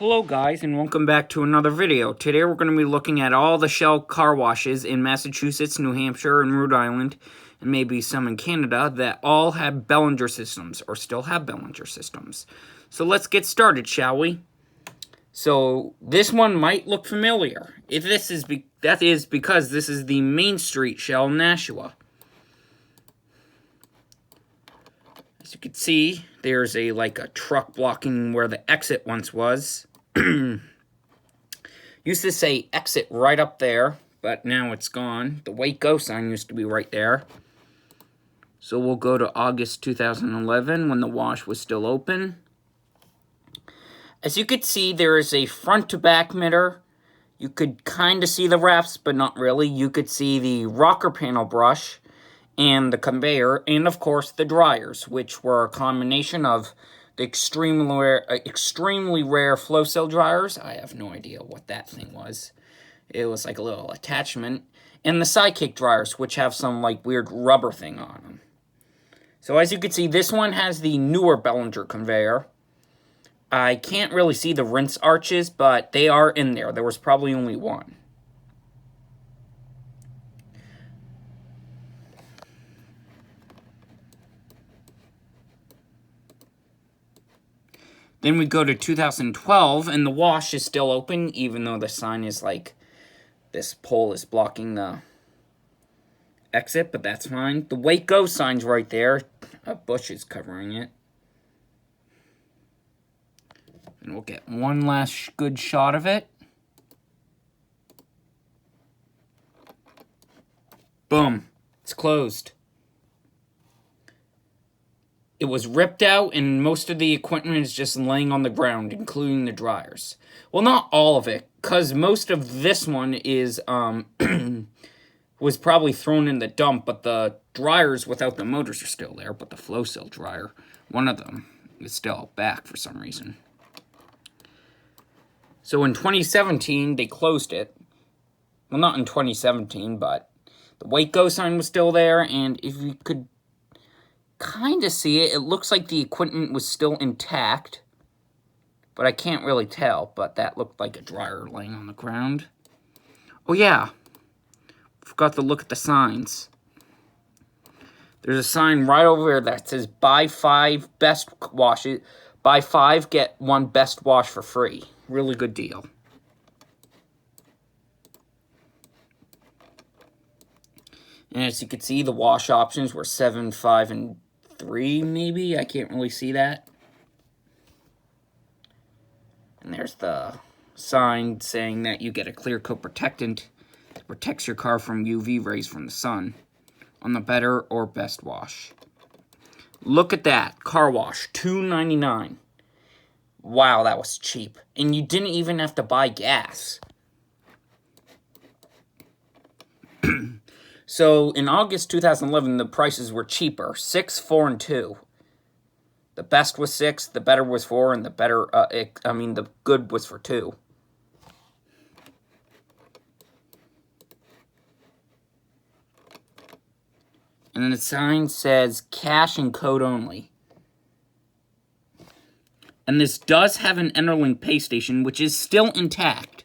Hello guys, and welcome back to another video. Today we're going to be looking at all the Shell car washes in Massachusetts, New Hampshire, and Rhode Island, and maybe some in Canada, that all have Belanger systems, or still have Belanger systems. So let's get started, shall we? So this one might look familiar. That is because this is the Main Street Shell in Nashua. As you can see, there's a truck blocking where the exit once was. Used to say exit right up there, but now it's gone. The Waco sign used to be right there. So we'll go to August 2011 when the wash was still open. As you can see, there is a front to back mirror. You could kind of see the wraps, but not really. You could see the rocker panel brush and the conveyor, and of course the dryers, which were a combination of the extremely rare flow cell dryers. I have no idea what that thing was. It was like a little attachment. And the sidekick dryers, which have some weird rubber thing on them. So as you can see, this one has the newer Belanger conveyor. I can't really see the rinse arches, but they are in there. There was probably only one. Then we go to 2012, and the wash is still open, even though the sign is this pole is blocking the exit, but that's fine. The Waco sign's right there. A bush is covering it. And we'll get one last good shot of it. Boom. It's closed. It was ripped out, and most of the equipment is just laying on the ground, including the dryers. Well, not all of it, because most of this one is, was probably thrown in the dump, but the dryers without the motors are still there, but the flow cell dryer, one of them, is still back for some reason. So in 2017, they closed it. Well, not in 2017, but the Waco sign was still there, and if you could kind of see it, it looks like the equipment was still intact, but I can't really tell, but that looked like a dryer laying on the ground. Oh yeah, forgot to look at the signs. There's a sign right over there that says buy 5 best washes, buy 5 get 1 best wash for free. Really good deal. And as you can see, the wash options were 7, 5, and 3, maybe? I can't really see that. And there's the sign saying that you get a clear coat protectant that protects your car from UV rays from the sun on the better or best wash. Look at that. Car wash, $2.99. Wow, that was cheap. And you didn't even have to buy gas. So, in August 2011, the prices were cheaper. 6, 4, and 2. The best was 6, the better was 4, and the good was for 2. And then the sign says cash and code only. And this does have an Interlink pay station, which is still intact.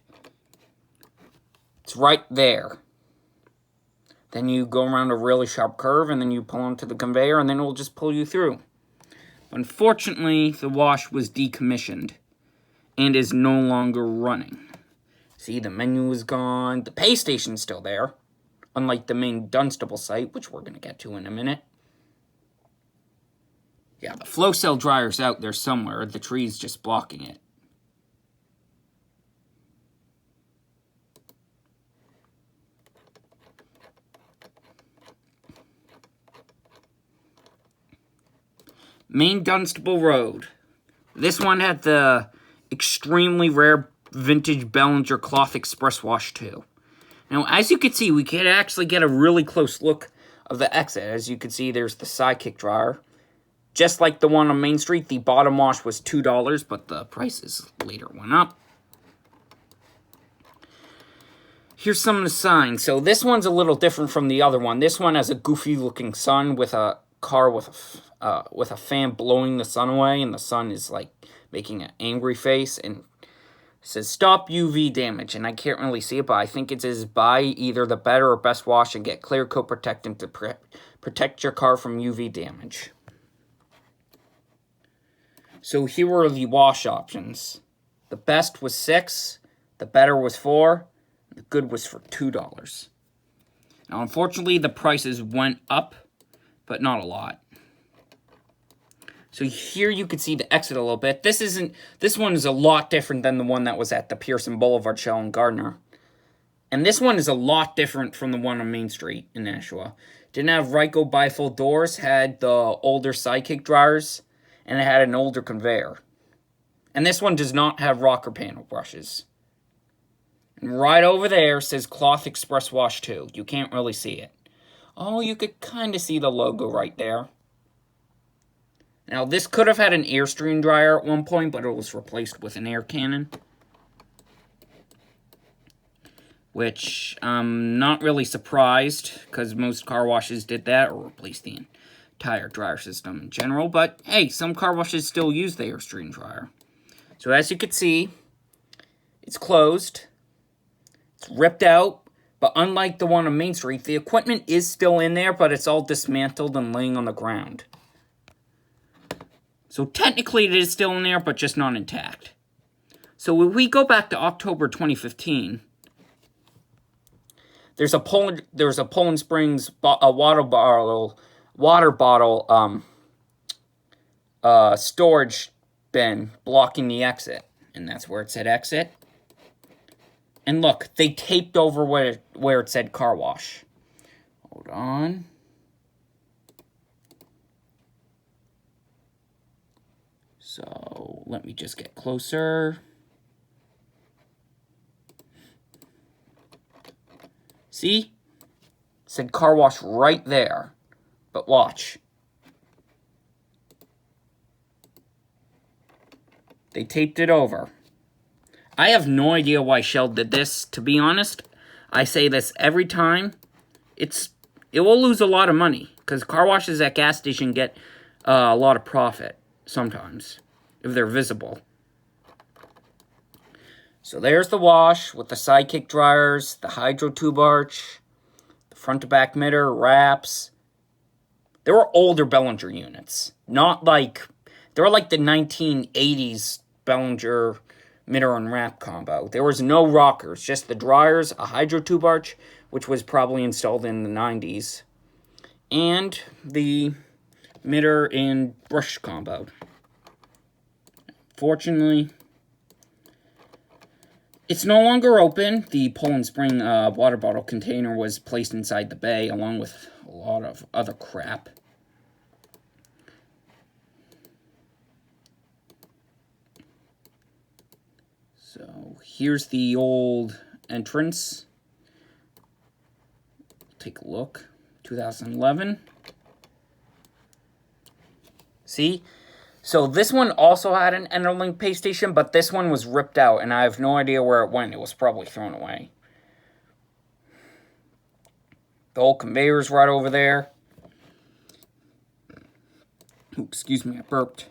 It's right there. Then you go around a really sharp curve, and then you pull onto the conveyor, and then it will just pull you through. Unfortunately, the wash was decommissioned and is no longer running. See, the menu is gone. The pay station's still there, unlike the Maine Dunstable site, which we're going to get to in a minute. Yeah, the flow cell dryer's out there somewhere. The tree's just blocking it. Maine Dunstable Road. This one had the extremely rare vintage Belanger Cloth Express Wash too. Now, as you can see, we can actually get a really close look of the exit. As you can see, there's the sidekick dryer. Just like the one on Main Street, the bottom wash was $2, but the prices later went up. Here's some of the signs. So this one's a little different from the other one. This one has a goofy-looking sun with a car with a fan blowing the sun away, and the sun is making an angry face. And says stop UV damage, and I can't really see it, but I think it says buy either the better or best wash and get clear coat protectant to protect your car from UV damage. So here were the wash options. The best was $6, the better was $4, the good was for $2. Now, unfortunately, the prices went up, but not a lot. So here you can see the exit a little bit. This one is a lot different than the one that was at the Pearson Boulevard, Shell and Gardner. And this one is a lot different from the one on Main Street in Nashua. Didn't have Ryko bifold doors, had the older sidekick dryers, and it had an older conveyor. And this one does not have rocker panel brushes. And right over there says Cloth Express Wash 2. You can't really see it. Oh, you could kind of see the logo right there. Now, this could have had an Airstream dryer at one point, but it was replaced with an air cannon. Which, I'm not really surprised, because most car washes did that, or replaced the entire dryer system in general. But, hey, some car washes still use the Airstream dryer. So, as you can see, it's closed. It's ripped out. But unlike the one on Main Street, the equipment is still in there, but it's all dismantled and laying on the ground. So technically it is still in there, but just not intact. So if we go back to October 2015, there's a Poland Springs water bottle storage bin blocking the exit, and that's where it said exit. And look, they taped over where it said car wash. Hold on. So, let me just get closer. See? It said car wash right there. But watch. They taped it over. I have no idea why Shell did this. To be honest, I say this every time. It will lose a lot of money, because car washes at gas station get a lot of profit sometimes, if they're visible. So there's the wash with the sidekick dryers, the hydro tube arch, the front to back mitter, wraps. They were older Belanger units. They were like the 1980s Belanger mitter and wrap combo. There was no rockers, just the dryers, a hydro tube arch, which was probably installed in the 90s, and the mitter and brush combo. Fortunately, it's no longer open. The Poland Spring water bottle container was placed inside the bay, along with a lot of other crap. So here's the old entrance. Take a look. 2011. See? So this one also had an Enterlink pay station, but this one was ripped out, and I have no idea where it went. It was probably thrown away. The old conveyor's right over there. Ooh, excuse me, I burped.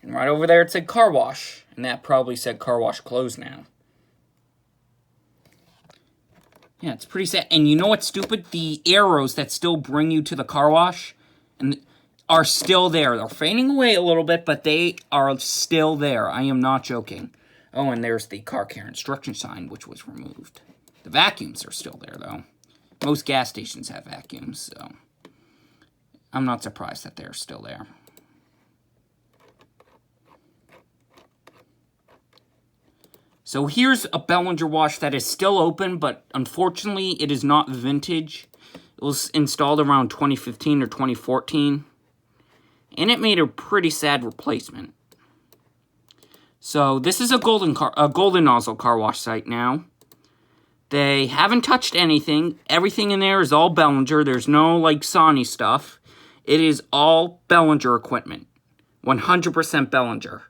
And right over there it said car wash. And that probably said car wash closed now. Yeah, it's pretty sad. And you know what's stupid? The arrows that still bring you to the car wash are still there. They're fading away a little bit, but they are still there. I am not joking. Oh, and there's the car care instruction sign, which was removed. The vacuums are still there, though. Most gas stations have vacuums, so I'm not surprised that they're still there. So here's a Belanger wash that is still open, but unfortunately it is not vintage. It was installed around 2015 or 2014. And it made a pretty sad replacement. So this is a Golden Nozzle car wash site now. They haven't touched anything. Everything in there is all Belanger. There's no like Sony stuff. It is all Belanger equipment. 100% Belanger.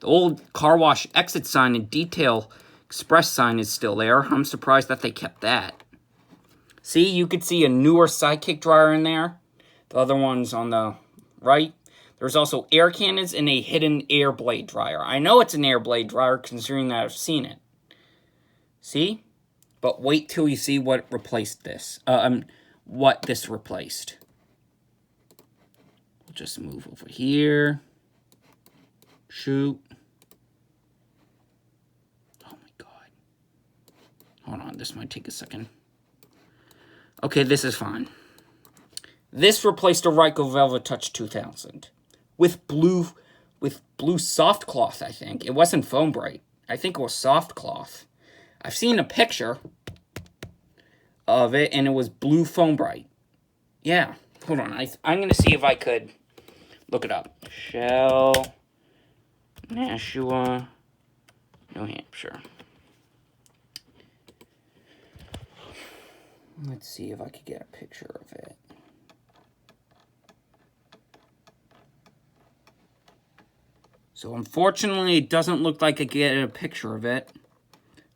The old car wash exit sign and detail express sign is still there. I'm surprised that they kept that. See, you could see a newer sidekick dryer in there. The other one's on the right. There's also air cannons and a hidden air blade dryer. I know it's an air blade dryer considering that I've seen it. See? But wait till you see what replaced this. What this replaced. We'll just move over here. Shoot. Oh my god. Hold on, this might take a second. Okay, this is fine. This replaced a Ryko Velvet Touch 2000 with blue soft cloth, I think. It wasn't foam bright. I think it was soft cloth. I've seen a picture of it, and it was blue foam bright. Yeah, hold on. I'm going to see if I could look it up. Shell, Nashua, New Hampshire. Let's see if I could get a picture of it. So unfortunately, it doesn't look like I get a picture of it.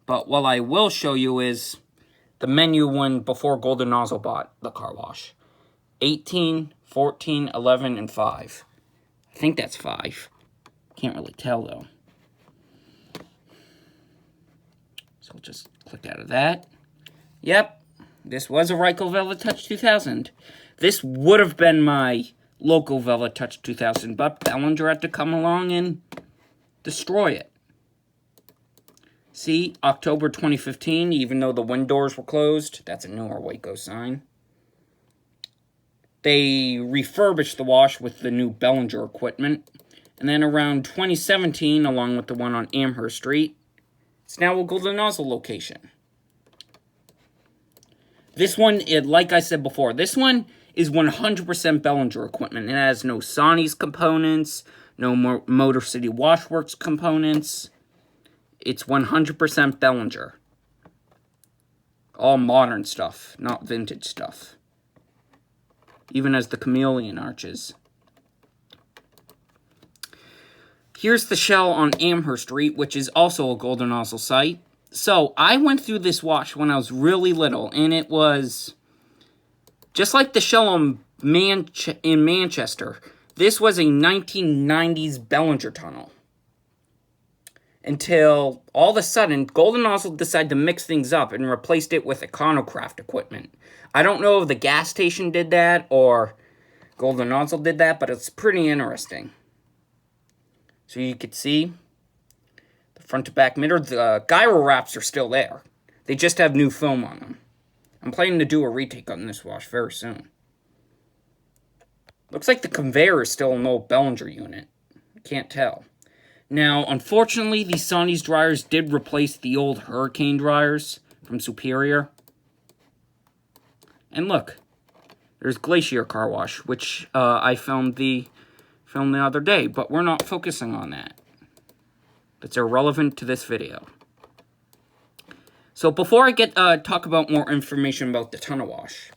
But what I will show you is the menu when before Golden Nozzle bought the car wash. 18, 14, 11, and 5. I think that's 5. Can't really tell, though. So I'll just click out of that. Yep, this was a Ryko Velvet Touch 2000. This would have been my local Velvet Touch 2000, but Belanger had to come along and destroy it. See, October 2015, even though the wind doors were closed, that's a newer Waco sign. They refurbished the wash with the new Belanger equipment. And then around 2017, along with the one on Amherst Street, it's now a Golden Nozzle location. This one, like I said before, this one is 100% Belanger equipment. It has no Sonny's components, no Motor City Washworks components. It's 100% Belanger. All modern stuff, not vintage stuff. Even as the chameleon arches. Here's the shell on Amherst Street, which is also a Golden Nozzle site. So, I went through this wash when I was really little, and it was just like the shell in Manchester. This was a 1990s Belanger tunnel. Until, all of a sudden, Golden Nozzle decided to mix things up and replaced it with Econocraft equipment. I don't know if the gas station did that or Golden Nozzle did that, but it's pretty interesting. So you could see the front to back mirror. The gyro wraps are still there. They just have new foam on them. I'm planning to do a retake on this wash very soon. Looks like the conveyor is still an old Belanger unit. Can't tell. Now, unfortunately, these Sonny's dryers did replace the old Hurricane dryers from Superior. And look, there's Glacier Car Wash, which I filmed the other day, but we're not focusing on that. It's irrelevant to this video. So before I talk about more information about the tunnel wash,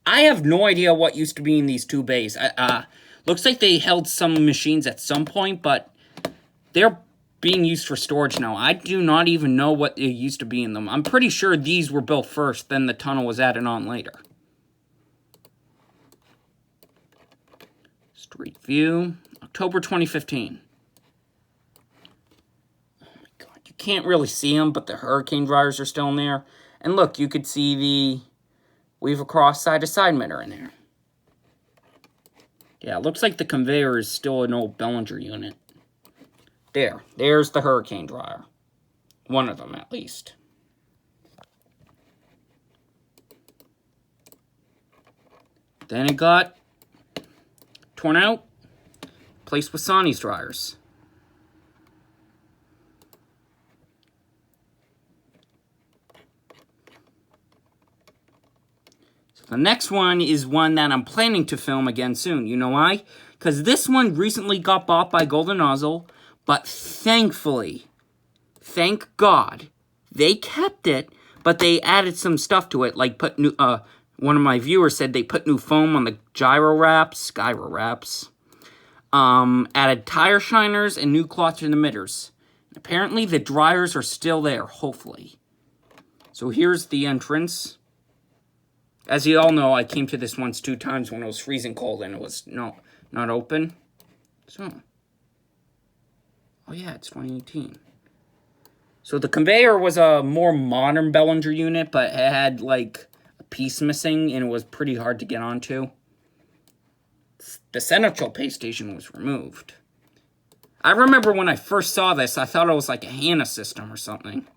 I have no idea what used to be in these two bays. Looks like they held some machines at some point, but they're being used for storage now. I do not even know what it used to be in them. I'm pretty sure these were built first, then the tunnel was added on later. Street view, October 2015. Oh my god, you can't really see them, but the Hurricane dryers are still in there. And look, you could see the weave across side-to-side mirror in there. Yeah, it looks like the conveyor is still an old Belanger unit. There's the Hurricane dryer. One of them, at least. Then it got torn out, placed with Sonny's dryers. So the next one is one that I'm planning to film again soon. You know why? Because this one recently got bought by Golden Nozzle. But thankfully, thank God, they kept it, but they added some stuff to it, like put new, one of my viewers said they put new foam on the gyro wraps, added tire shiners and new clutch and emitters. Apparently, the dryers are still there, hopefully. So here's the entrance. As you all know, I came to this once 2 times when it was freezing cold and it was not open. So, oh yeah, it's 2018. So the conveyor was a more modern Belanger unit, but it had like a piece missing and it was pretty hard to get onto. The central pay station was removed. I remember when I first saw this, I thought it was like a Hannah system or something.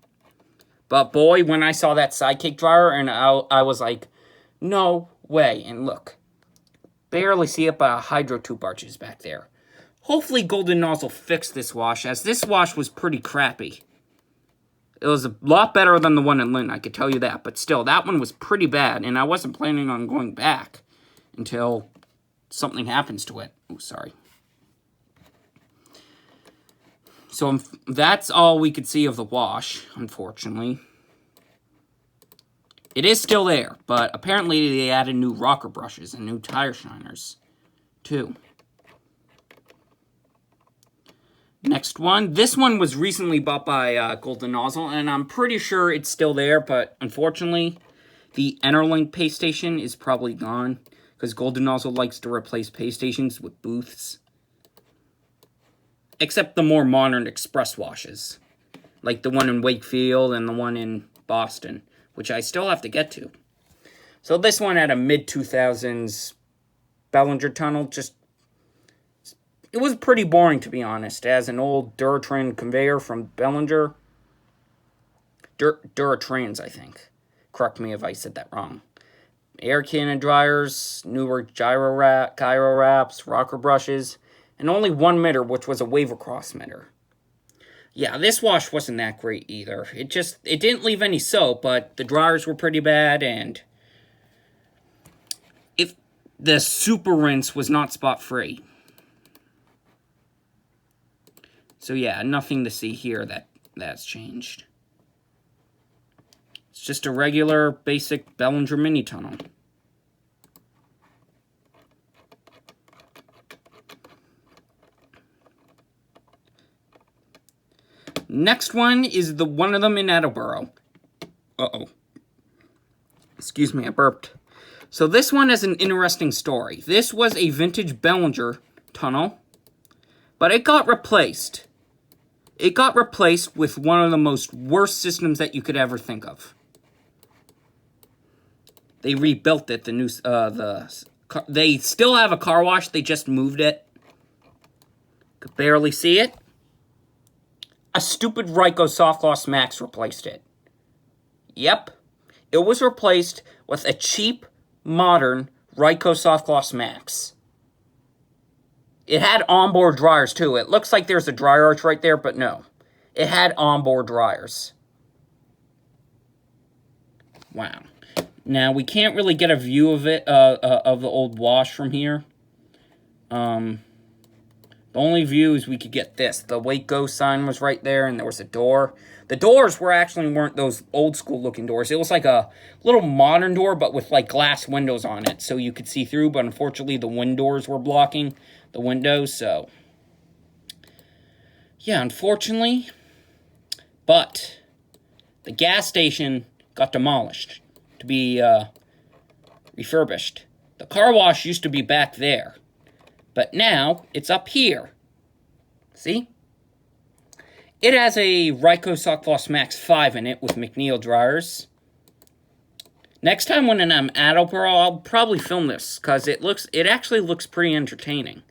But boy, when I saw that sidekick dryer, and I was like, no way. And look, barely see it, but a hydro tube arches back there. Hopefully Golden Nozzle fixed this wash, as this wash was pretty crappy. It was a lot better than the one in Lynn, I could tell you that. But still, that one was pretty bad, and I wasn't planning on going back until something happens to it. Oh, sorry. So that's all we could see of the wash, unfortunately. It is still there, but apparently they added new rocker brushes and new tire shiners, too. Next one. This one was recently bought by Golden Nozzle, and I'm pretty sure it's still there, but unfortunately, the Enterlink pay station is probably gone, because Golden Nozzle likes to replace pay stations with booths. Except the more modern express washes, like the one in Wakefield and the one in Boston, which I still have to get to. So this one had a mid-2000s Belanger tunnel, it was pretty boring, to be honest. It has an old Duratrans conveyor from Belanger. Duratrans, I think. Correct me if I said that wrong. Air cannon dryers, newer gyro wraps, rocker brushes, and only one mitter, which was a Wavercross mitter. Yeah, this wash wasn't that great either. It didn't leave any soap, but the dryers were pretty bad, and if the super rinse was not spot-free. So yeah, nothing to see here that's changed. It's just a regular, basic Belanger mini tunnel. Next one is one of them in Attleboro. Uh-oh. Excuse me, I burped. So this one has an interesting story. This was a vintage Belanger tunnel, but it got replaced. It got replaced with one of the most worst systems that you could ever think of. They rebuilt it. They still have a car wash. They just moved it. Could barely see it. A stupid Ryko Soft Gloss Max replaced it. Yep. It was replaced with a cheap, modern Ryko Soft Gloss Max. It had onboard dryers, too. It looks like there's a dryer arch right there, but no. It had onboard dryers. Wow. Now, we can't really get a view of it, of the old wash from here. The only views we could get this. The Waco sign was right there, and there was a door. The doors weren't those old-school looking doors. It was like a little modern door, but with, like, glass windows on it, so you could see through, but unfortunately, the wind doors were blocking the windows, so yeah, unfortunately. But the gas station got demolished to be refurbished. The car wash used to be back there, but now it's up here. See? It has a Ryko Soft Gloss Max 5 in it with McNeil dryers. Next time when I'm at Attleboro, I'll probably film this, because it actually looks pretty entertaining.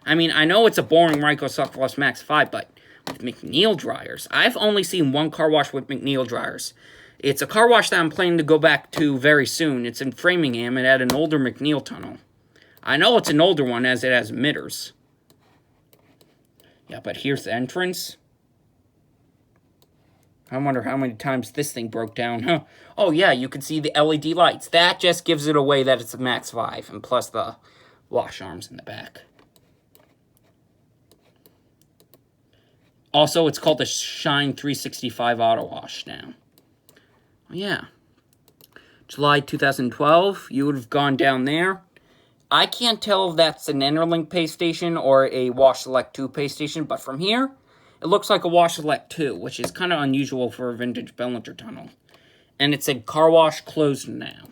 I mean, I know it's a boring Ryko Soft Gloss Max 5, but with McNeil dryers. I've only seen one car wash with McNeil dryers. It's a car wash that I'm planning to go back to very soon. It's in Framingham. It had an older McNeil tunnel. I know it's an older one as it has mitters. Yeah, but here's the entrance. I wonder how many times this thing broke down. Huh. Oh, yeah, you can see the LED lights. That just gives it away that it's a Max 5, and plus the wash arms in the back. Also, it's called the Shine 365 Auto Wash now. Oh, yeah. July 2012, you would have gone down there. I can't tell if that's an Interlink pay station or a Wash Select 2 pay station, but from here, it looks like a Wash Select 2, which is kind of unusual for a vintage Belanger tunnel. And it said car wash closed now.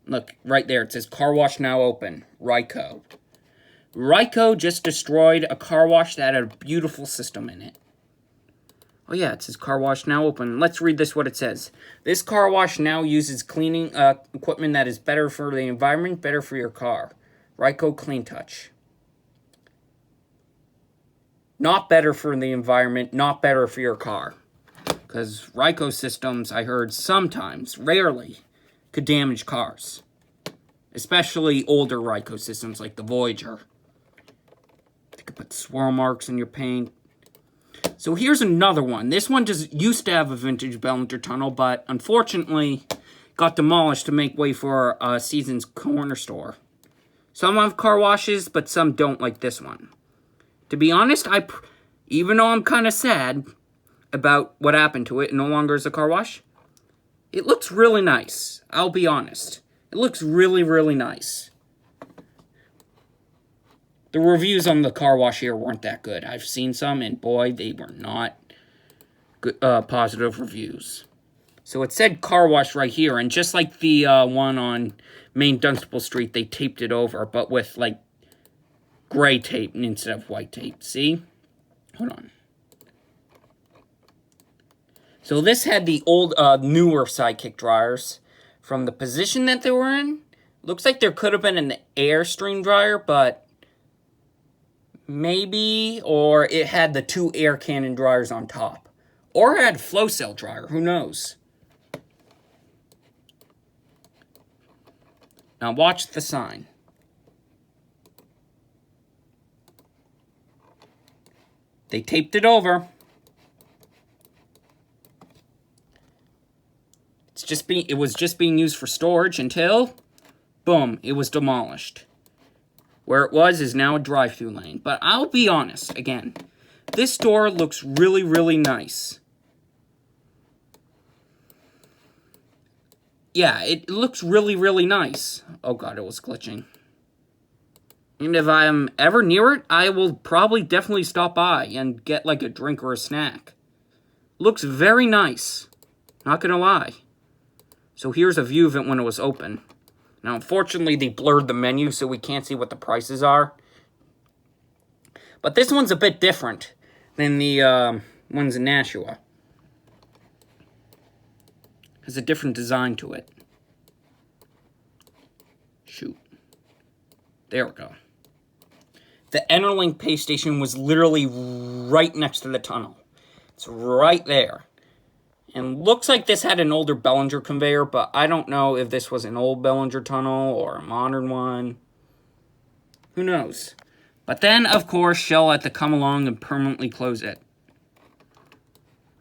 Look, right there, it says car wash now open. Ryko. Ryko just destroyed a car wash that had a beautiful system in it. Oh yeah, it says car wash now open. Let's read this, what it says. This car wash now uses cleaning equipment that is better for the environment, better for your car. Ryko Clean Touch. Not better for the environment, not better for your car. Because Ryko systems, I heard sometimes, rarely, could damage cars. Especially older Ryko systems like the Voyager. They could put swirl marks in your paint. So here's another one. This one used to have a vintage Belanger tunnel, but unfortunately got demolished to make way for Season's Corner Store. Some have car washes, but some don't, like this one. To be honest, even though I'm kind of sad about what happened to it, no longer is a car wash, it looks really nice. I'll be honest. It looks really, really nice. The reviews on the car wash here weren't that good. I've seen some, and boy, they were not good, positive reviews. So it said car wash right here, and just like the one on Maine Dunstable Street, they taped it over, but with, like, gray tape instead of white tape. See? Hold on. So this had the old, newer Sidekick dryers. From the position that they were in, looks like there could have been an Airstream dryer, but maybe, or it had the 2 air cannon dryers on top. Or it had flow cell dryer, who knows? Now watch the sign. They taped it over. It was just being used for storage until, boom, it was demolished. Where it was is now a drive-through lane. But I'll be honest, again, this door looks really, really nice. Yeah, it looks really, really nice. Oh god, it was glitching. And if I'm ever near it, I will probably definitely stop by and get like a drink or a snack. Looks very nice. Not gonna lie. So here's a view of it when it was open. Now, unfortunately, they blurred the menu, so we can't see what the prices are. But this one's a bit different than the ones in Nashua. Has a different design to it. Shoot. There we go. The Enterlink pay station was literally right next to the tunnel. It's right there. And looks like this had an older Belanger conveyor, but I don't know if this was an old Belanger tunnel or a modern one. Who knows? But then, of course, Shell had to come along and permanently close it.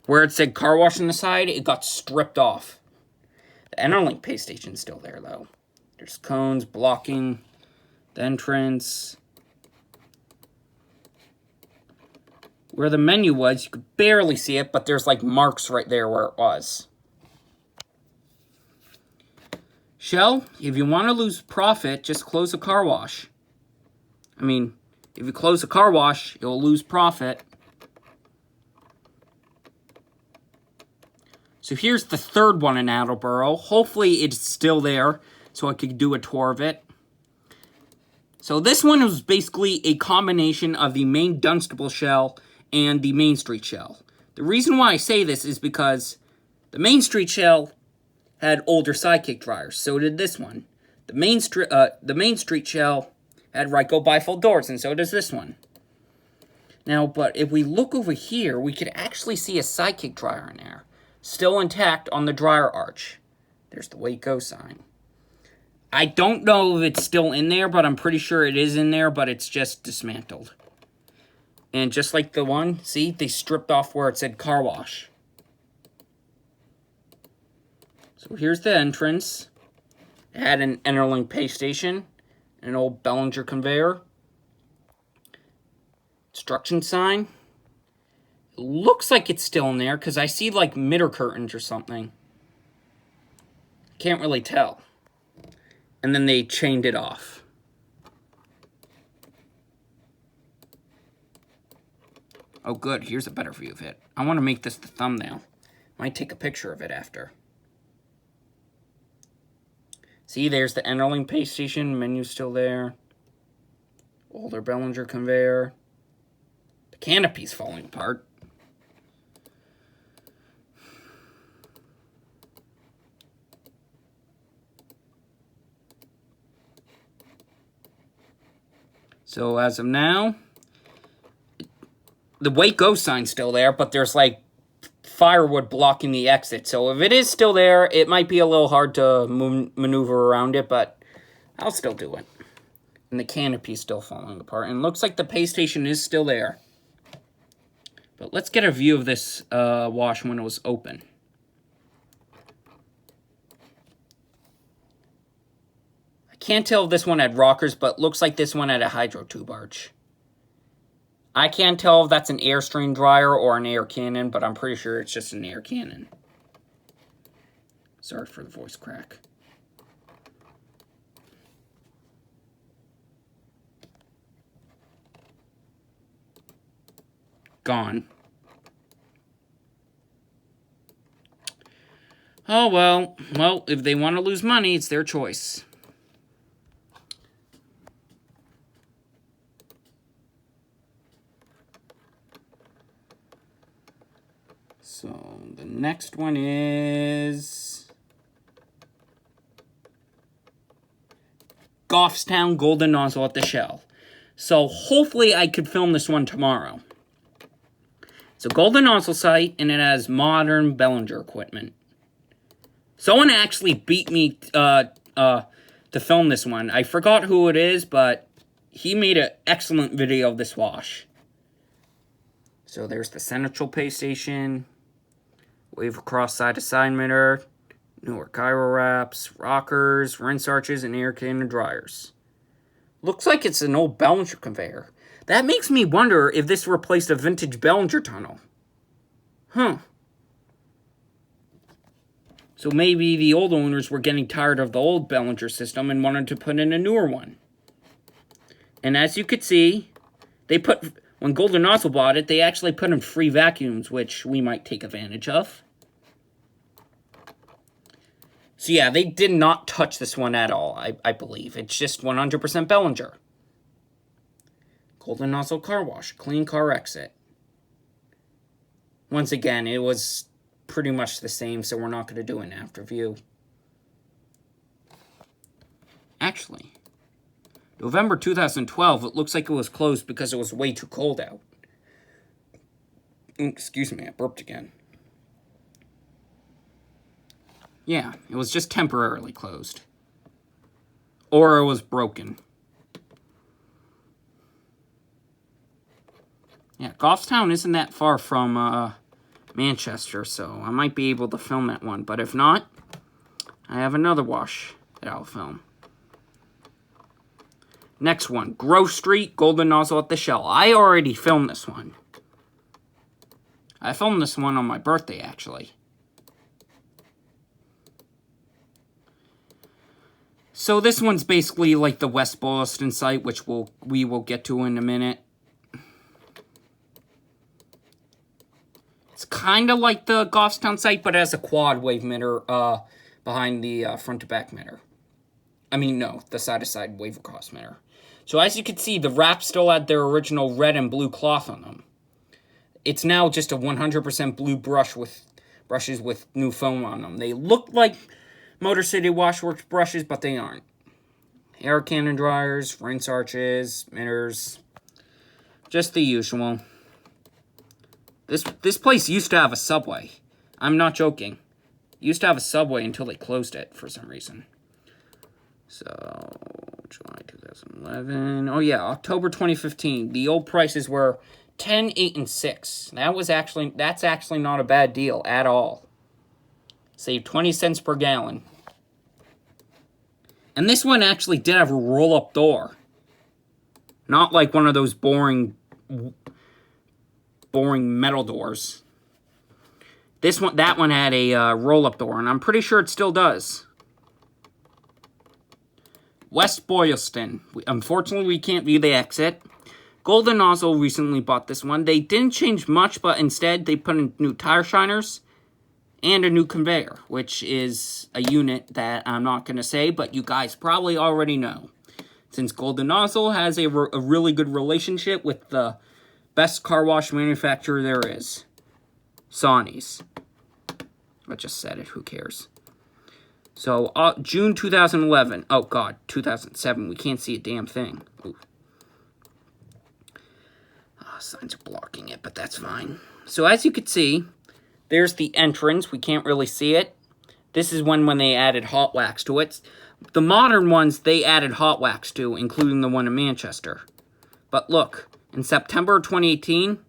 Where it said car wash on the side, it got stripped off. The Enterlink pay station's still there, though. There's cones blocking the entrance. Where the menu was, you could barely see it, but there's like marks right there where it was. Shell, if you want to lose profit, just close a car wash. I mean, if you close a car wash, you'll lose profit. So here's the third one in Attleboro. Hopefully it's still there, so I could do a tour of it. So this one was basically a combination of the Maine Dunstable shell and the Main Street shell. The reason why I say this is because the Main Street shell had older Sidekick dryers. So did this one. The Main Street shell had Ryko bifold doors, and so does this one. Now, but if we look over here, we could actually see a Sidekick dryer in there. Still intact on the dryer arch. There's the Waco sign. I don't know if it's still in there, but I'm pretty sure it is in there, but it's just dismantled. And just like the one, see, they stripped off where it said car wash. So here's the entrance. It had an Enterlink pay station, an old Belanger conveyor. Instruction sign. It looks like it's still in there, because I see like midder curtains or something. Can't really tell. And then they chained it off. Oh, good. Here's a better view of it. I want to make this the thumbnail. Might take a picture of it after. See, there's the Enterling paste station. Menu's still there. Older Belanger conveyor. The canopy's falling apart. So as of now, the Waco sign's still there, but there's like firewood blocking the exit. So if it is still there, it might be a little hard to maneuver around it, but I'll still do it. And the canopy's still falling apart. And it looks like the pay station is still there. But let's get a view of this wash when it was open. I can't tell if this one had rockers, but looks like this one had a hydro tube arch. I can't tell if that's an Airstream dryer or an air cannon, but I'm pretty sure it's just an air cannon. Sorry for the voice crack. Gone. Oh, well, if they want to lose money, it's their choice. So, the next one is Goffstown Golden Nozzle at the Shell. So, hopefully I could film this one tomorrow. It's a Golden Nozzle site, and it has modern Belanger equipment. Someone actually beat me to film this one. I forgot who it is, but he made an excellent video of this wash. So, there's the Central Pay Station. Wave cross side-to-side mirror, newer gyro wraps, rockers, rinse arches, and air cannon dryers. Looks like it's an old Belanger conveyor. That makes me wonder if this replaced a vintage Belanger tunnel. Huh. So maybe the old owners were getting tired of the old Belanger system and wanted to put in a newer one. And as you could see, when Golden Nozzle bought it, they actually put in free vacuums, which we might take advantage of. So yeah, they did not touch this one at all, I believe. It's just 100% Belanger. Golden Nozzle Car Wash, clean car exit. Once again, it was pretty much the same, so we're not going to do an after view. Actually, November 2012, it looks like it was closed because it was way too cold out. Excuse me, I burped again. Yeah, it was just temporarily closed. Or it was broken. Yeah, Goffstown isn't that far from Manchester, so I might be able to film that one. But if not, I have another wash that I'll film. Next one, Grove Street, Golden Nozzle at the Shell. I already filmed this one. I filmed this one on my birthday, actually. So this one's basically like the West Boylston site, which we will get to in a minute. It's kind of like the Goffstown site, but it has a quad wave mirror behind the front-to-back mirror. I mean, no, the side-to-side wave across mirror. So as you can see, the wraps still had their original red and blue cloth on them. It's now just a 100% blue brushes with new foam on them. They look like Motor City Washworks brushes, but they aren't. Air cannon dryers, rinse arches, mirrors, just the usual. This place used to have a Subway. I'm not joking. Used to have a Subway until they closed it for some reason. So, July 2011. Oh yeah, October 2015. The old prices were 10, 8, and 6. That's actually not a bad deal at all. Saved 20 cents per gallon. And this one actually did have a roll-up door. Not like one of those boring metal doors. That one had a roll-up door, and I'm pretty sure it still does. West Boylston. Unfortunately, we can't view the exit. Golden Nozzle recently bought this one. They didn't change much, but instead they put in new tire shiners and a new conveyor, which is a unit that I'm not going to say, but you guys probably already know. Since Golden Nozzle has a really good relationship with the best car wash manufacturer there is, Sonny's. I just said it, who cares? So, June 2011. Oh, God, 2007. We can't see a damn thing. Ooh. Oh, signs are blocking it, but that's fine. So, as you can see, there's the entrance. We can't really see it. This is when they added hot wax to it. The modern ones, they added hot wax to, including the one in Manchester. But look, in September 2018,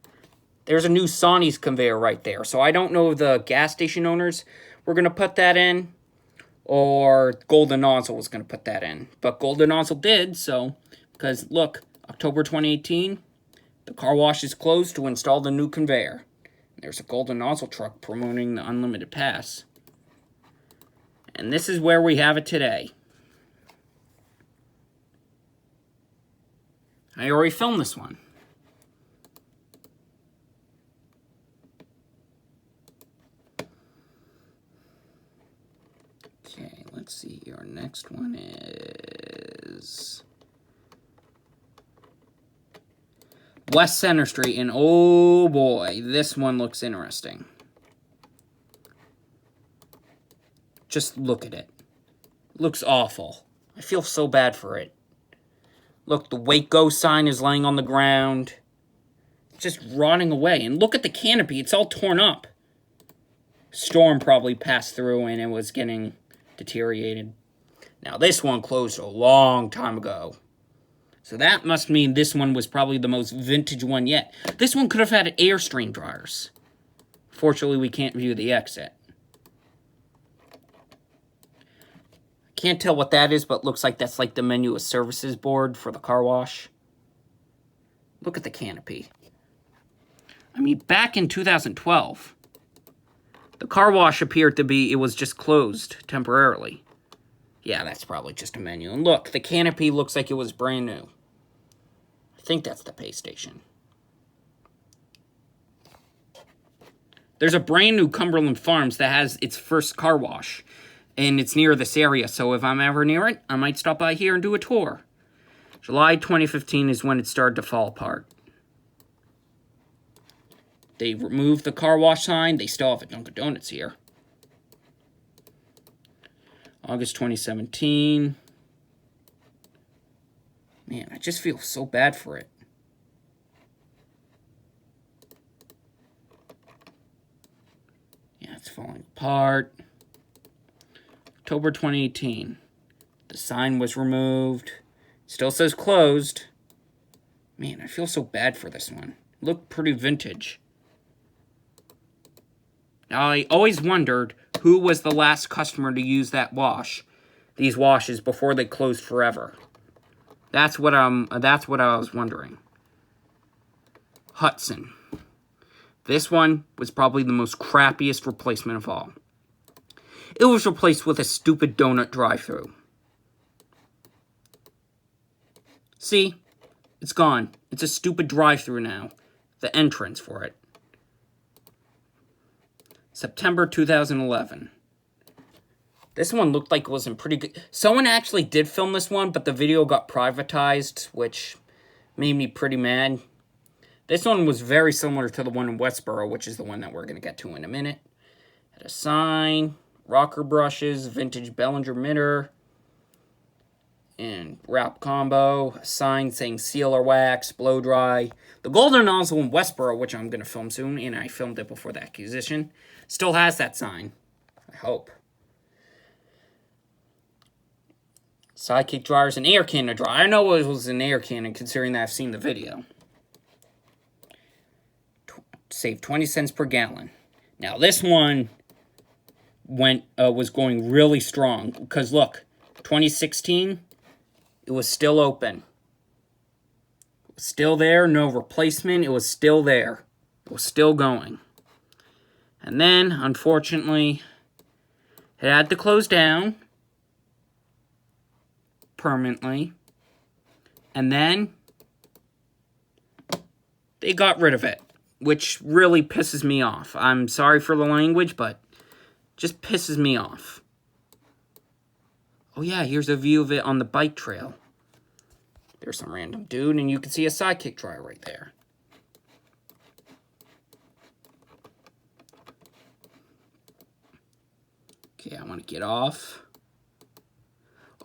there's a new Sonny's conveyor right there. So, I don't know if the gas station owners were going to put that in, or Golden Nozzle was going to put that in. But Golden Nozzle did, so, because look, October 2018, the car wash is closed to install the new conveyor. There's a Golden Nozzle truck promoting the Unlimited Pass. And this is where we have it today. I already filmed this one. Okay, let's see. Our next one is West Center Street, and oh boy, this one looks interesting. Just look at it. Looks awful. I feel so bad for it. Look, the Waco sign is laying on the ground. It's just rotting away. And look at the canopy. It's all torn up. Storm probably passed through and it was getting deteriorated. Now, this one closed a long time ago. So that must mean this one was probably the most vintage one yet. This one could have had Airstream dryers. Fortunately, we can't view the exit. Can't tell what that is, but looks like that's like the menu of services board for the car wash. Look at the canopy. I mean, back in 2012, the car wash appeared to be, it was just closed temporarily. Yeah, that's probably just a menu. And look, the canopy looks like it was brand new. I think that's the pay station. There's a brand new Cumberland Farms that has its first car wash. And it's near this area, so if I'm ever near it, I might stop by here and do a tour. July 2015 is when it started to fall apart. They removed the car wash sign. They still have a Dunkin' Donuts here. August 2017. Man, I just feel so bad for it. Yeah, it's falling apart. October 2018. The sign was removed. Still says closed. Man, I feel so bad for this one. Looked pretty vintage. Now, I always wondered who was the last customer to use that wash, these washes, before they closed forever. That's what I was wondering. Hudson. This one was probably the most crappiest replacement of all. It was replaced with a stupid donut drive-thru. See? It's gone. It's a stupid drive-thru now. The entrance for it. September 2011. This one looked like it was in pretty good... Someone actually did film this one, but the video got privatized, which made me pretty mad. This one was very similar to the one in Westborough, which is the one that we're going to get to in a minute. Had a sign... rocker brushes, vintage Belanger mirror, and wrap combo, a sign saying sealer wax, blow dry. The Golden Nozzle in Westborough, which I'm going to film soon, and I filmed it before the acquisition, still has that sign. I hope. Sidekick dryers and air cannon dryer. I know it was an air cannon, considering that I've seen the video. Save 20 cents per gallon. Now, this one was going really strong because look, 2016, it was still open. It was still there, no replacement. It was still there. It was still going. And then, unfortunately, it had to close down permanently. And then they got rid of it, which really pisses me off. I'm sorry for the language, but Just pisses me off. Oh yeah, here's a view of it on the bike trail. There's some random dude, and you can see a sidekick dryer right there. Okay, I want to get off.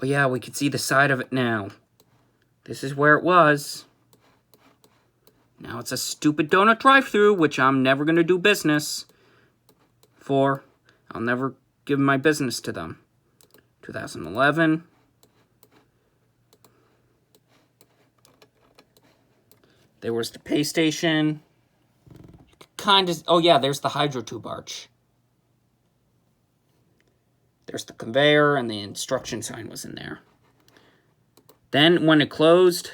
Oh yeah, we can see the side of it now. This is where it was. Now it's a stupid donut drive-thru, which I'm never going to do business for. I'll never give my business to them. 2011. There was the pay station. Kind of. Oh yeah, there's the hydro tube arch. There's the conveyor, and the instruction sign was in there. Then, when it closed,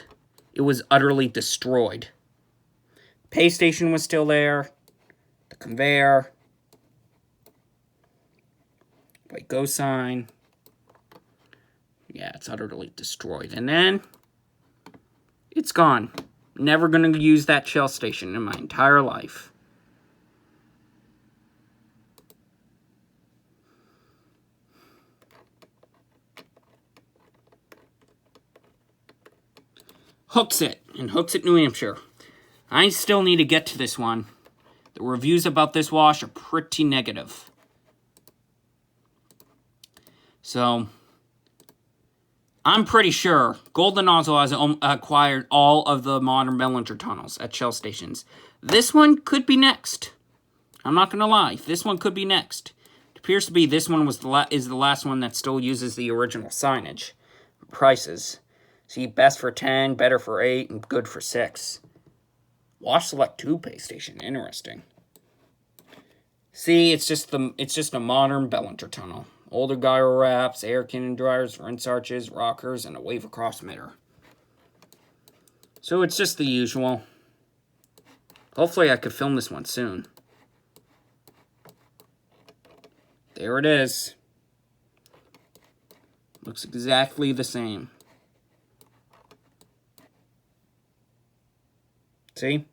it was utterly destroyed. Pay station was still there. The conveyor. White go sign. Yeah, it's utterly destroyed. And then, it's gone. Never going to use that Shell station in my entire life. Hooksett in Hooksett, New Hampshire. I still need to get to this one. The reviews about this wash are pretty negative. So, I'm pretty sure Golden Nozzle has acquired all of the modern Belanger tunnels at Shell stations. This one could be next. I'm not going to lie. This one could be next. It appears to be this one is the last one that still uses the original signage. Prices. See, best for 10, better for 8, and good for 6. Wash Select 2 pay station. Interesting. See, it's just a modern Belanger tunnel. Older gyro wraps, air cannon dryers, rinse arches, rockers, and a wave across mirror. So it's just the usual. Hopefully I could film this one soon. There it is. Looks exactly the same. See?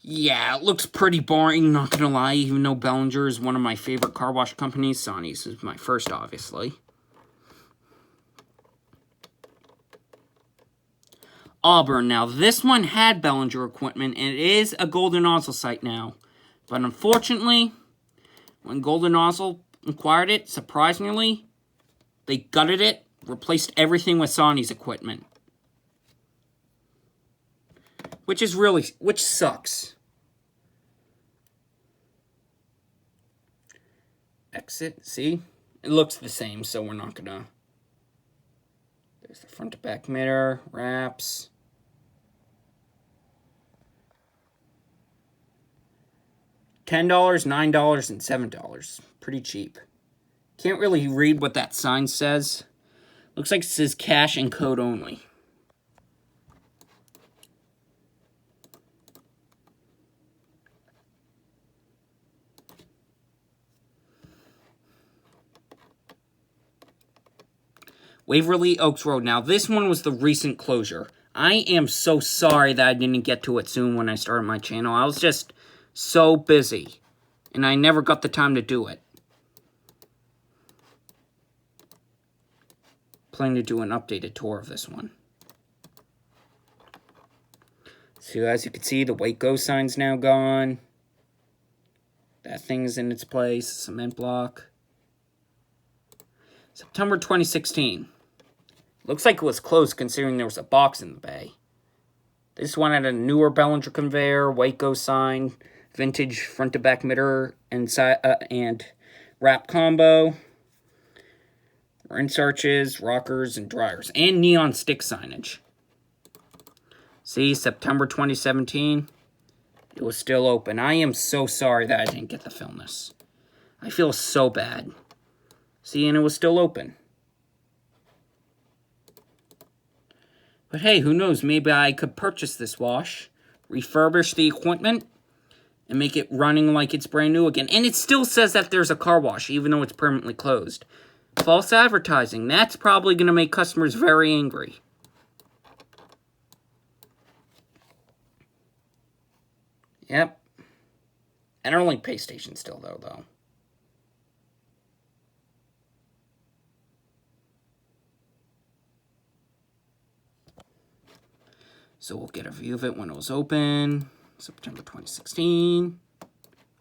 Yeah, it looks pretty boring, not gonna lie, even though Belanger is one of my favorite car wash companies. Sonny's is my first, obviously. Auburn. Now, this one had Belanger equipment, and it is a Golden Nozzle site now. But unfortunately, when Golden Nozzle acquired it, surprisingly, they gutted it, replaced everything with Sonny's equipment. Which sucks. Exit, see? It looks the same, so we're not gonna... There's the front to back mirror, wraps. $10, $9, and $7. Pretty cheap. Can't really read what that sign says. Looks like it says cash and code only. Waverly Oaks Road. Now, this one was the recent closure. I am so sorry that I didn't get to it soon when I started my channel. I was just so busy, and I never got the time to do it. Planning to do an updated tour of this one. So, as you can see, the Waco sign's now gone. That thing's in its place. Cement block. September 2016. Looks like it was closed considering there was a box in the bay. This one had a newer Belanger conveyor, Waco sign, vintage front to back mirror, and wrap combo, rinse arches, rockers, and dryers, and neon stick signage. See, September 2017, it was still open. I am so sorry that I didn't get to film this. I feel so bad. See, and it was still open. But hey, who knows? Maybe I could purchase this wash, refurbish the equipment, and make it running like it's brand new again. And it still says that there's a car wash, even though it's permanently closed. False advertising. That's probably going to make customers very angry. Yep. And our only pay station still, though. So we'll get a view of it when it was open. September 2016.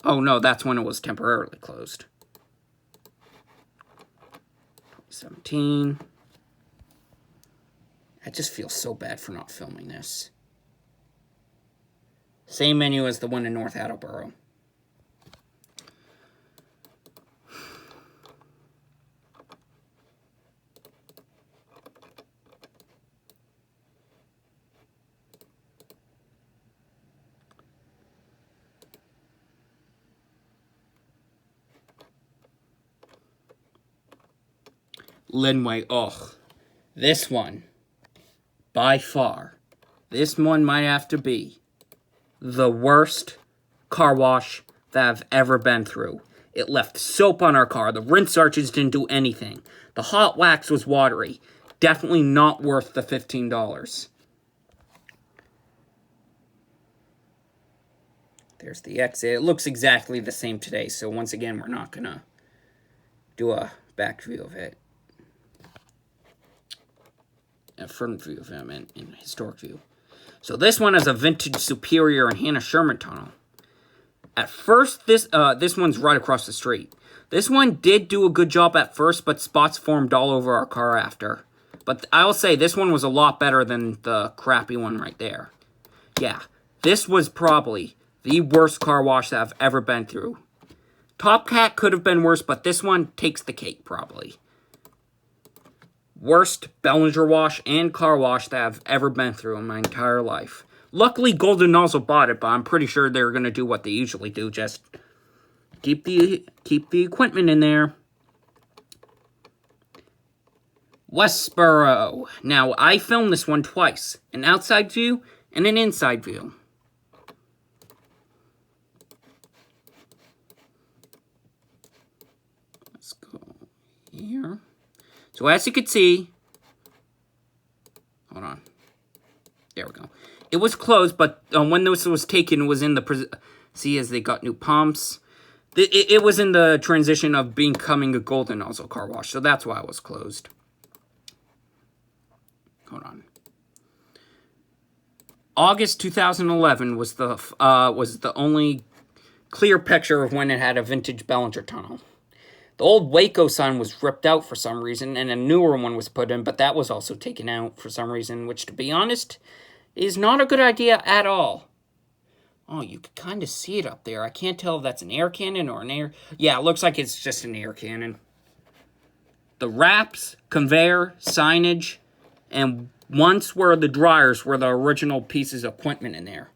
Oh, no, that's when it was temporarily closed. 2017. I just feel so bad for not filming this. Same menu as the one in North Attleboro. Linway, oh, this one, by far, this one might have to be the worst car wash that I've ever been through. It left soap on our car. The rinse arches didn't do anything. The hot wax was watery. Definitely not worth the $15. There's the exit. It looks exactly the same today, so once again, we're not going to do a back view of it. A front view of him and historic view. So this one has a vintage Superior and Hannah Sherman tunnel. At first, this one's right across the street. This one did do a good job at first, but spots formed all over our car after. But I will say this one was a lot better than the crappy one right there. Yeah, this was probably the worst car wash that I've ever been through. Top Cat could have been worse, but this one takes the cake probably. Worst Belanger wash and car wash that I've ever been through in my entire life. Luckily, Golden Nozzle bought it, but I'm pretty sure they're going to do what they usually do. Just keep the equipment in there. Westborough. Now, I filmed this one twice. An outside view and an inside view. Let's go here. So as you can see, hold on, there we go. It was closed, but when this was taken, it was in the, see as they got new pumps. It was in the transition of becoming a Golden Nozzle car wash, so that's why it was closed. Hold on. August 2011 was the only clear picture of when it had a vintage Belanger tunnel. The old Waco sign was ripped out for some reason, and a newer one was put in, but that was also taken out for some reason, which, to be honest, is not a good idea at all. Oh, you can kind of see it up there. I can't tell if that's an air cannon or an air... Yeah, it looks like it's just an air cannon. The wraps, conveyor, signage, and once where the dryers were the original pieces of equipment in there.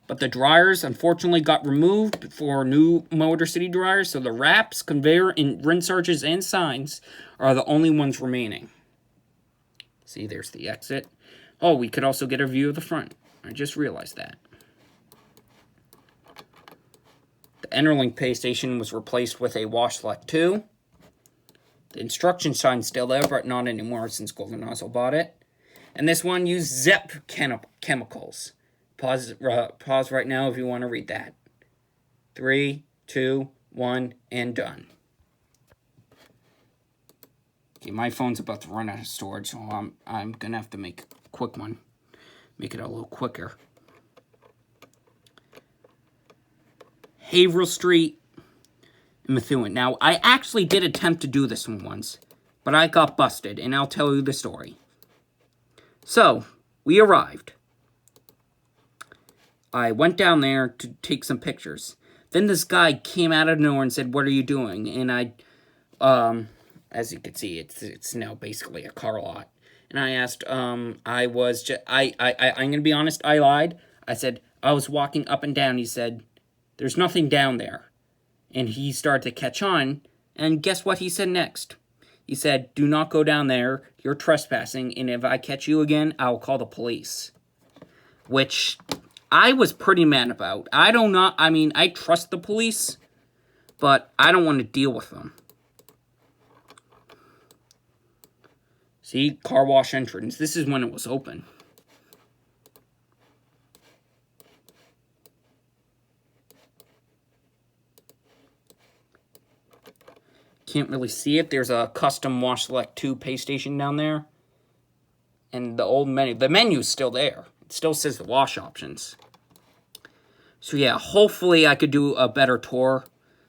But the dryers, unfortunately, got removed for new Motor City dryers, so the wraps, conveyor, and rinse arches and signs are the only ones remaining. See, there's the exit. Oh, we could also get a view of the front. I just realized that. The Enterlink pay station was replaced with a Wash Select 2. The instruction sign's still there, but not anymore since Golden Nozzle bought it. And this one used Zep chemicals. Pause right now if you want to read that. 3, 2, 1, and done. Okay, my phone's about to run out of storage, so I'm gonna have to make a quick one. Make it a little quicker. Haverhill Street, Methuen. Now, I actually did attempt to do this one once, but I got busted, and I'll tell you the story. So, we arrived. I went down there to take some pictures. Then this guy came out of nowhere and said, "What are you doing?" And I, as you can see, it's now basically a car lot. And I asked, I'm gonna be honest, I lied. I said, I was walking up and down. He said, "There's nothing down there." And he started to catch on, and guess what he said next? He said, "Do not go down there, you're trespassing, and if I catch you again, I'll call the police." Which I was pretty mad about. I trust the police, but I don't want to deal with them. See, car wash entrance. This is when it was open. Can't really see it. There's a custom Wash Select 2 pay station down there. and the old menu. The menu's still there. It still says the wash options. So yeah, hopefully I could do a better tour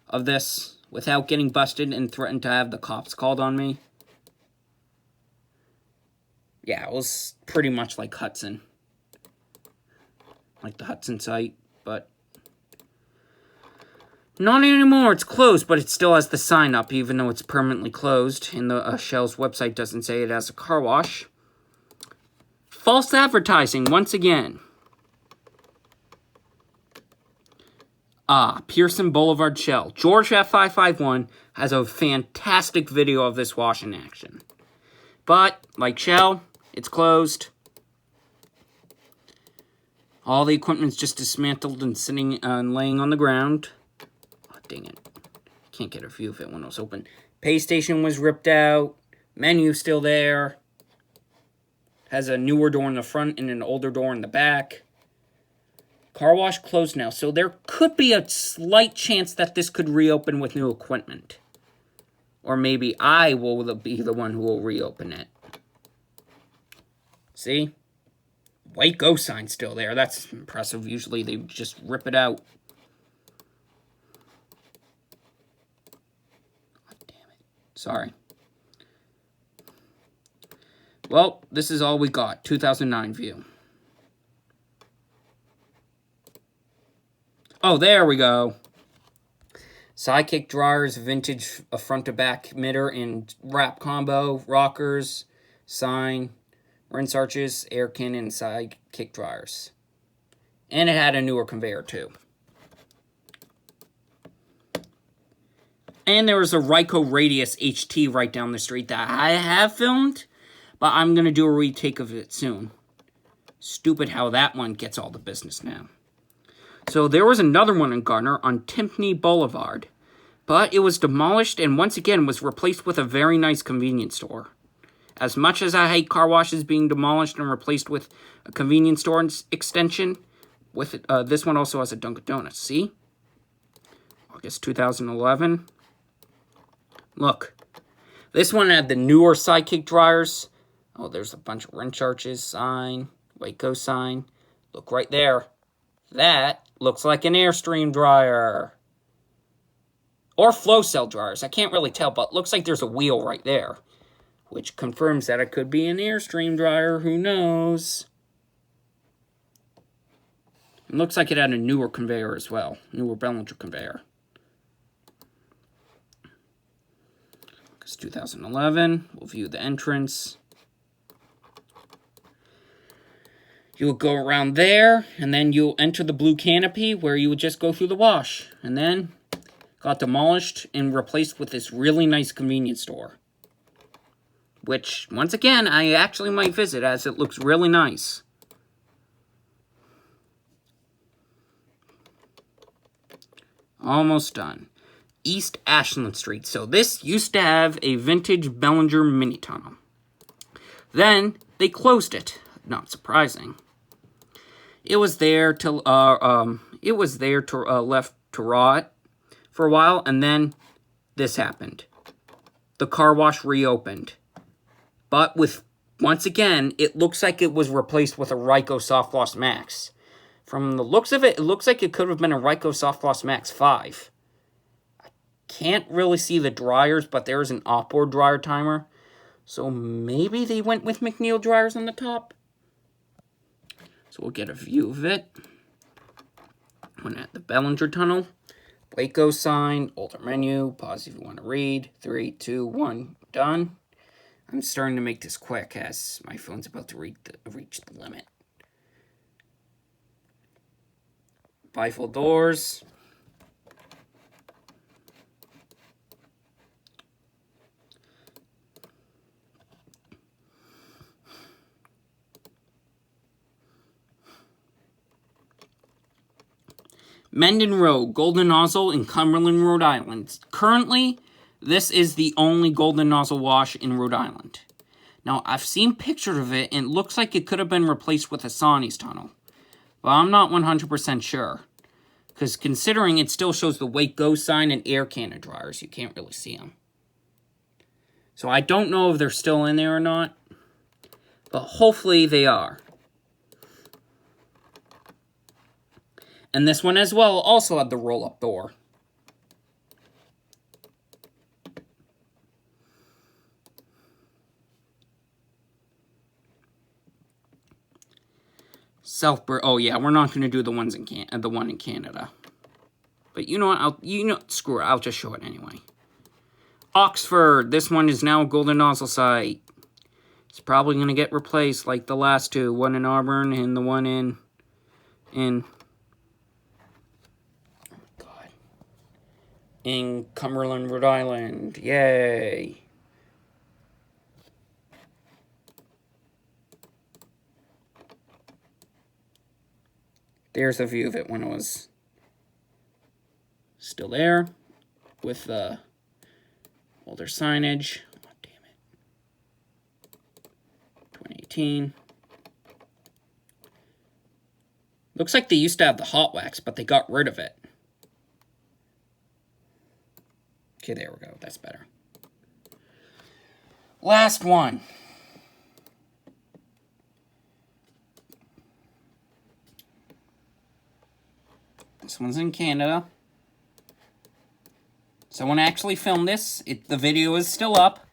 of this without getting busted and threatened to have the cops called on me. Yeah, it was pretty much like Hudson. Like the Hudson site, but not anymore. It's closed, but it still has the sign up, even though it's permanently closed. And the Shell's website doesn't say it has a car wash. False advertising, once again. Pearson Boulevard Shell. George F551 has a fantastic video of this wash in action. But, like Shell, it's closed. All the equipment's just dismantled and sitting and laying on the ground. Oh, dang it. Can't get a view of it when it was open. Pay station was ripped out. Menu still there. Has a newer door in the front and an older door in the back. Car wash closed now, so there could be a slight chance that this could reopen with new equipment. Or maybe I will be the one who will reopen it. See? White Go sign still there. That's impressive. Usually they just rip it out. Oh, damn it. Sorry. Well, this is all we got. 2009 view. Oh, there we go. Sidekick dryers, vintage front to back mitter and wrap combo, rockers, sign, rinse arches, air can, and sidekick dryers. And it had a newer conveyor too. And there was a Ryko Radius HT right down the street that I have filmed, but I'm going to do a retake of it soon. Stupid how that one gets all the business now. So there was another one in Gardner on Timpney Boulevard, but it was demolished and once again was replaced with a very nice convenience store. As much as I hate car washes being demolished and replaced with a convenience store extension, with it, this one also has a Dunkin' Donuts. See? August 2011. Look. This one had the newer Sidekick dryers. Oh, there's a bunch of wrench arches, sign, Waco sign. Look right there. That looks like an Airstream dryer. Or flow cell dryers. I can't really tell, but looks like there's a wheel right there. Which confirms that it could be an Airstream dryer. Who knows? It looks like it had a newer conveyor as well. Newer Belanger conveyor. It's 2011. We'll view the entrance. You'll go around there, and then you'll enter the blue canopy where you would just go through the wash. And then got demolished and replaced with this really nice convenience store. Which, once again, I actually might visit as it looks really nice. Almost done. East Ashland Street. So this used to have a vintage Belanger mini tunnel. Then they closed it. Not surprising. It was there till left to rot for a while, and then this happened. The car wash reopened. But with, once again, it looks like it was replaced with a Ryko Soft Gloss Max. From the looks of it, it looks like it could have been a Ryko Soft Gloss Max 5. I can't really see the dryers, but there is an outboard dryer timer. So maybe they went with McNeil dryers on the top. So we'll get a view of it. One at the Belanger Tunnel. Waco sign, older menu, pause if you want to read. 3, 2, 1, done. I'm starting to make this quick as my phone's about to reach the limit. Bifold doors. Mendon Road, Golden Nozzle in Cumberland, Rhode Island. Currently, this is the only Golden Nozzle wash in Rhode Island. Now, I've seen pictures of it, and it looks like it could have been replaced with a Sawneys tunnel. But I'm not 100% sure. Because considering it still shows the Wake Go sign and air cannon dryers, you can't really see them. So I don't know if they're still in there or not. but hopefully they are. And this one as well also had the roll-up door. Southborough. Oh yeah, we're not going to do the one in Canada. But you know what? Screw it. I'll just show it anyway. Oxford. This one is now a golden nozzle site. It's probably going to get replaced like the last two. One in Auburn and the one in in Cumberland, Rhode Island. Yay. There's a view of it when it was still there with the older signage. Oh, damn it. 2018. Looks like they used to have the hot wax, but they got rid of it. Okay, there we go. That's better. Last one. This one's in Canada. Someone actually filmed this. The video is still up.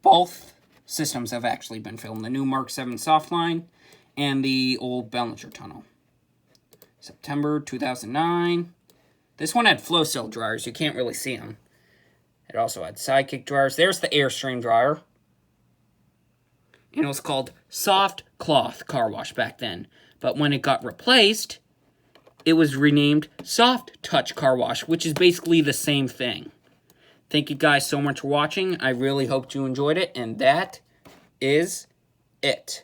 Both systems have actually been filmed. The new Mark 7 Softline and the old Belanger tunnel. September 2009. This one had flow cell dryers. You can't really see them. It also had sidekick dryers. There's the Airstream dryer. And it was called Soft Cloth Car Wash back then. But when it got replaced, it was renamed Soft Touch Car Wash, which is basically the same thing. Thank you guys so much for watching. I really hope you enjoyed it. And that is it.